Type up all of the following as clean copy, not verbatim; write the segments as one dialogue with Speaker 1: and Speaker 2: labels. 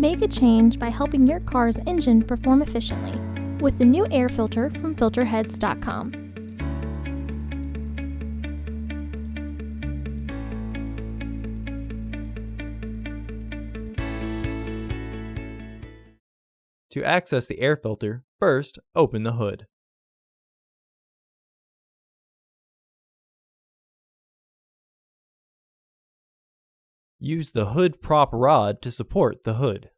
Speaker 1: Make a change by helping your car's engine perform efficiently with the new air filter from Filterheads.com.
Speaker 2: To access the air filter, first open the hood. Use the hood prop rod to support the hood.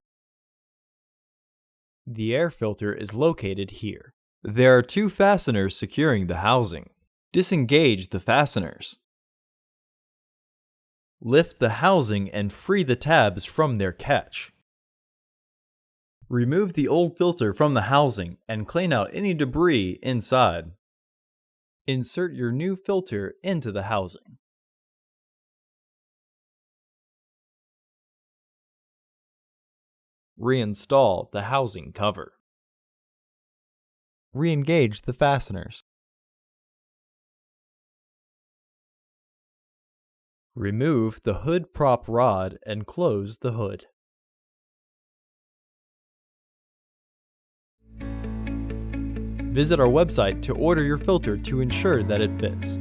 Speaker 2: The air filter is located here. There are two fasteners securing the housing. Disengage the fasteners. Lift the housing and free the tabs from their catch. Remove the old filter from the housing and clean out any debris inside. Insert your new filter into the housing. Reinstall the housing cover. Re-engage the fasteners. Remove the hood prop rod and close the hood. Visit our website to order your filter to ensure that it fits.